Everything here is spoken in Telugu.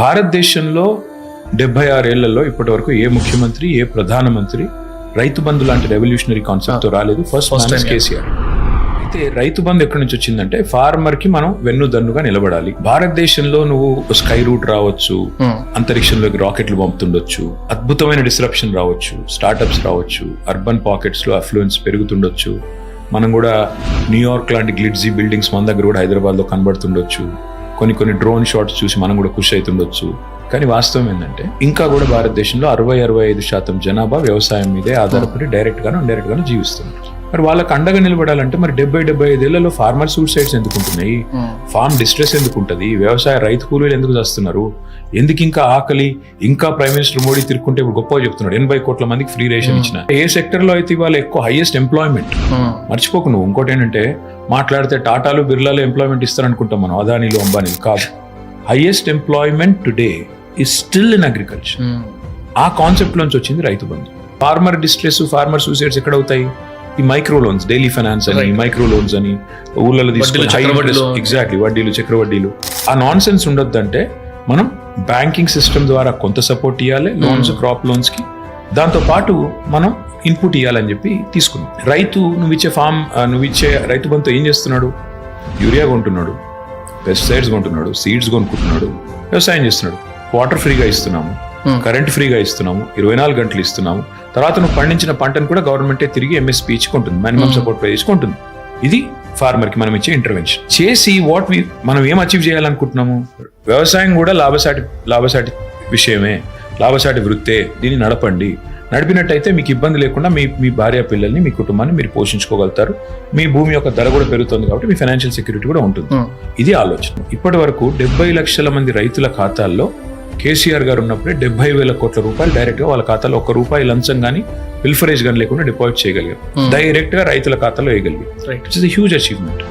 భారతదేశంలో 76 ఏళ్లలో ఇప్పటి వరకు ఏ ముఖ్యమంత్రి ఏ ప్రధానమంత్రి రైతు బంధు లాంటి రెవల్యూషనరీ కాన్సెప్ట్ తో రాలేదు. ఫస్ట్ కేసీఆర్. అయితే రైతు బంధు ఎక్కడి నుంచి వచ్చిందంటే ఫార్మర్ కి మనం వెన్నుదన్నుగా నిలబడాలి. భారతదేశంలో నువ్వు స్కై రూట్ రావచ్చు, అంతరిక్షంలోకి రాకెట్లు పంపుతుండొచ్చు, అద్భుతమైన డిస్రప్షన్ రావచ్చు, స్టార్టప్స్ రావచ్చు, అర్బన్ పాకెట్స్ లో అఫ్లూయెన్స్ పెరుగుతుండొచ్చు, మనం కూడా న్యూయార్క్ లాంటి గ్లిడ్జీ బిల్డింగ్స్ మన దగ్గర కూడా హైదరాబాద్ లో కనబడుతుండొచ్చు, కొన్ని డ్రోన్ షాట్స్ చూసి మనం కూడా ఖుషి అవుతుండొచ్చు. కానీ వాస్తవం ఏంటంటే ఇంకా కూడా భారతదేశంలో 60-65% జనాభా వ్యవసాయం మీదే ఆధారపడి డైరెక్ట్ గాను ఇండైరెక్ట్ గాను జీవిస్తున్నారు. మరి వాళ్ళకి అండగా నిలబడాలంటే మరి 70-75 ఏళ్లలో ఫార్మర్ సూసైడ్స్ ఎందుకు ఉంటున్నాయి, ఫార్మ్ డిస్ట్రెస్ ఎందుకు ఉంటుంది, వ్యవసాయ రైతు కూలీలు ఎందుకు చేస్తున్నారు, ఎందుకు ఇంకా ఆకలి, ఇంకా ప్రైమ్ మినిస్టర్ మోడీ తిరుక్కుంటే ఇప్పుడు గొప్పగా చెప్తున్నాడు 80 కోట్ల మందికి ఫ్రీ రేషన్ ఇచ్చిన. ఏ సెక్టర్ లో అయితే ఇవాళ ఎక్కువ హైయెస్ట్ ఎంప్లాయ్మెంట్, మర్చిపోకు నువ్వు. ఇంకోటి ఏంటంటే మాట్లాడితే టాటాలు బిర్లాలు ఎంప్లాయ్మెంట్ ఇస్తారనుకుంటాం మనం, అదానీలు అంబానీలు కాదు. Highest employment today is still in agriculture. ఆ కాన్సెప్ట్ లోంచి వచ్చింది Rythu Bandhu. Farmer distress, farmer suicides ఎక్కడ అవుతాయి? ఈ మైక్రో లోన్స్, డైలీ ఫైనాన్స్ అని, మైక్రో లోన్స్ అని ఊళ్ళలో తీసుకుని ఎగ్జాక్ట్లీ వడ్డీలు, చక్రవడ్డీలు. ఆ నాన్ సెన్స్ ఉండొద్దంటే మనం బ్యాంకింగ్ సిస్టమ్ ద్వారా కొంత సపోర్ట్ ఇవ్వాలి, లోన్స్, క్రాప్ లోన్స్ కి. దాంతో పాటు మనం ఇన్పుట్ ఇవ్వాలని చెప్పి తీసుకున్నాం. రైతు నువ్వు ఇచ్చే రైతు బంధుతో ఏం చేస్తున్నాడు? యూరియా కొంటున్నాడు, పెస్టిసైడ్స్ కొంటున్నాడు, సీడ్స్ కొనుక్కుంటున్నాడు, వ్యవసాయం చేస్తున్నాడు. వాటర్ ఫ్రీగా ఇస్తున్నాము, కరెంట్ ఫ్రీగా ఇస్తున్నాము, 24 గంటలు ఇస్తున్నాము. తర్వాత నువ్వు పండించిన పంటను కూడా గవర్నమెంటే తిరిగి ఎంఎస్పీ ఇచ్చుకుంటుంది, మినిమం సపోర్ట్ ప్రైస్ ఇచ్చుకుంటుంది. ఇది ఫార్మర్ కి మనం ఇచ్చే ఇంటర్వెన్షన్. చేసి మనం ఏం అచీవ్ చేయాలనుకుంటున్నాము? వ్యవసాయం కూడా లాభసాటి విషయమే, లాభసాటి వృత్తే. దీన్ని నడిపినట్టయితే మీకు ఇబ్బంది లేకుండా మీ భార్య పిల్లల్ని, మీ కుటుంబాన్ని మీరు పోషించుకోగలుగుతారు. మీ భూమి యొక్క ధర కూడా పెరుగుతుంది కాబట్టి మీ ఫైనాన్షియల్ సెక్యూరిటీ కూడా ఉంటుంది. ఇది ఆలోచన. ఇప్పటి వరకు 70 లక్షల మంది రైతుల ఖాతాల్లో కేసీఆర్ గారు ఉన్నప్పుడే 70,000 కోట్ల రూపాయలు డైరెక్ట్ గా వాళ్ళ ఖాతాలో ₹1 లంచం గానీ పిల్ఫరేజ్ గానీ లేకుండా డిపాజిట్ చేయగలిగారు. డైరెక్ట్ గా రైతుల ఖాతాలో వేయగలిగారు. It's huge achievement.